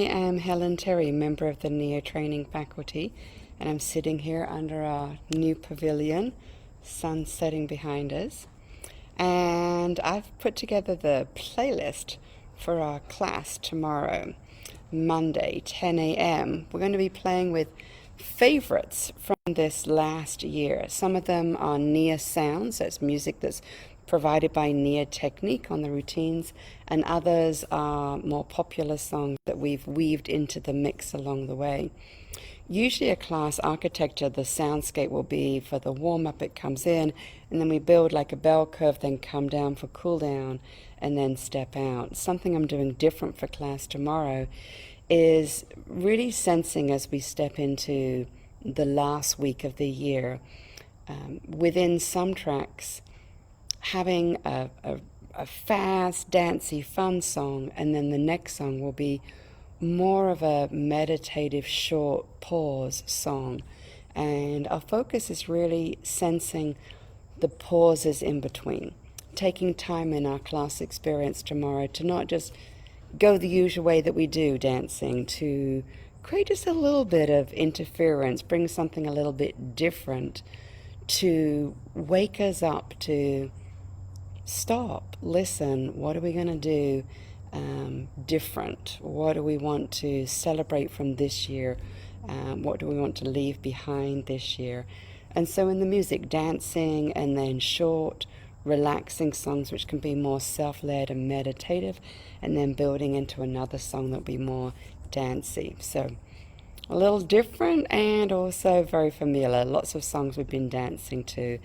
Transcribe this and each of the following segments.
am Helen Terry, member of the NEO training faculty, and I'm sitting here under our new pavilion, sun setting behind us. And I've put together the playlist for our class tomorrow, Monday, 10 a.m. We're going to be playing with favorites from this last year. Some of them are Nia sounds, so it's music that's provided by Nia Technique on the routines, and others are more popular songs that we've weaved into the mix along the way. Usually a class architecture, the soundscape will be for the warm-up, it comes in, and then we build like a bell curve, then come down for cool down, and then step out. Something I'm doing different for class tomorrow is really sensing as we step into the last week of the year, within some tracks, having a fast, dancey, fun song, and then the next song will be more of a meditative, short pause song. And our focus is really sensing the pauses in between, taking time in our class experience tomorrow to not just go the usual way that we do dancing, to create just a little bit of interference, bring something a little bit different to wake us up to stop, listen, what are we going to do different? What do we want to celebrate from this year? What do we want to leave behind this year? And so in the music, dancing, and then short, relaxing songs which can be more self-led and meditative, and then building into another song that will be more dancey. So a little different and also very familiar. Lots of songs we've been dancing to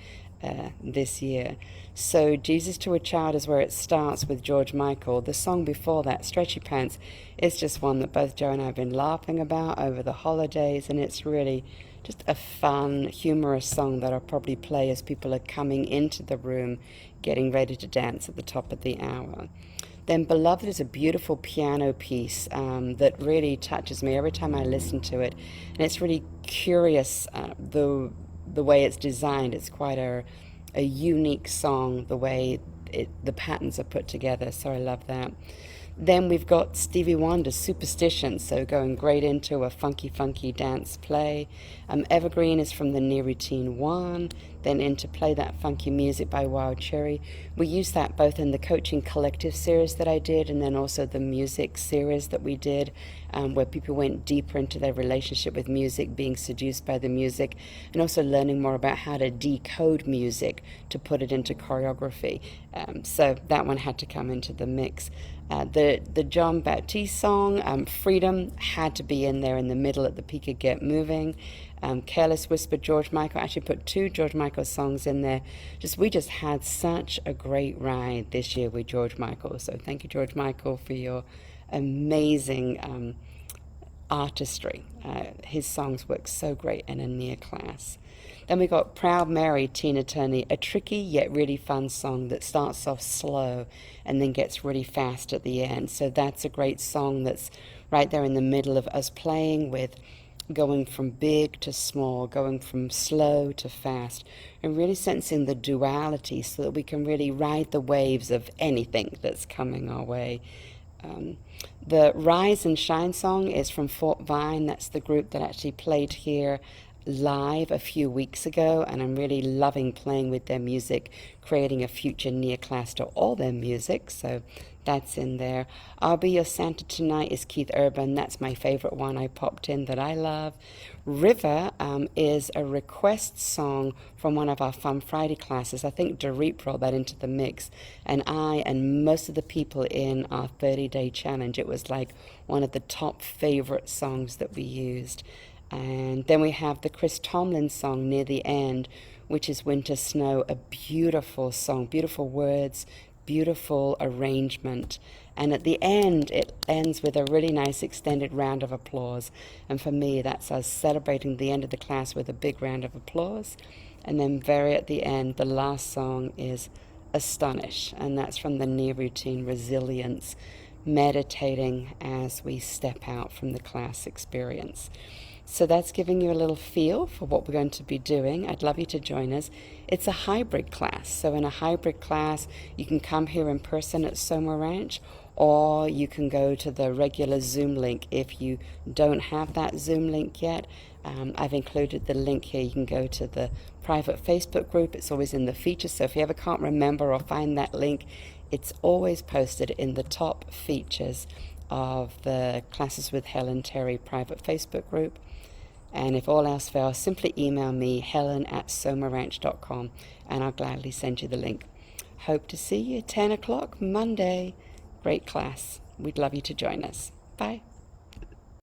this year. So Jesus to a Child is where it starts with George Michael. The song before that, Stretchy Pants, is just one that both Joe and I have been laughing about over the holidays, and it's really just a fun, humorous song that I'll probably play as people are coming into the room, getting ready to dance at the top of the hour. Then Beloved is a beautiful piano piece that really touches me every time I listen to it, and it's really curious the way it's designed. It's quite a unique song, the way the patterns are put together, so I love that. Then we've got Stevie Wonder, Superstition, so going great into a funky dance play. Evergreen is from the Near Routine 1, then into Play That Funky Music by Wild Cherry. We use that both in the Coaching Collective series that I did, and then also the music series that we did, where people went deeper into their relationship with music, being seduced by the music, and also learning more about how to decode music to put it into choreography. So that one had to come into the mix. The John Baptiste song, Freedom, had to be in there in the middle at the peak of Get Moving. Careless Whisper, George Michael. I actually put 2 George Michael songs in there. We just had such a great ride this year with George Michael. So thank you, George Michael, for your amazing artistry. His songs work so great in a near class. Then we got Proud Mary, Tina Turner, a tricky yet really fun song that starts off slow and then gets really fast at the end. So that's a great song that's right there in the middle of us playing with going from big to small, going from slow to fast, and really sensing the duality so that we can really ride the waves of anything that's coming our way. The Rise and Shine song is from Fort Vine. That's the group that actually played here live a few weeks ago, and I'm really loving playing with their music, creating a future near class to all their music, so that's in there. I'll Be Your Santa Tonight is Keith Urban. That's my favorite one I popped in that I love. River is a request song from one of our Fun Friday classes. I think Dorit brought that into the mix, and I and most of the people in our 30-day challenge, it was like one of the top favorite songs that we used. And then we have the Chris Tomlin song, Near the End, which is Winter Snow, a beautiful song, beautiful words, beautiful arrangement. And at the end, it ends with a really nice extended round of applause. And for me, that's us celebrating the end of the class with a big round of applause. And then very at the end, the last song is Astonish, and that's from the Near Routine, Resilience, meditating as we step out from the class experience. So that's giving you a little feel for what we're going to be doing. I'd love you to join us. It's a hybrid class. So in a hybrid class, you can come here in person at Soma Ranch, or you can go to the regular Zoom link. If you don't have that Zoom link yet, I've included the link here. You can go to the private Facebook group. It's always in the features, so if you ever can't remember or find that link, it's always posted in the top features of the Classes with Helen Terry private Facebook group. And if all else fails, simply email me, helen@somaranch.com, and I'll gladly send you the link. Hope to see you 10 o'clock Monday. Great class. We'd love you to join us. Bye.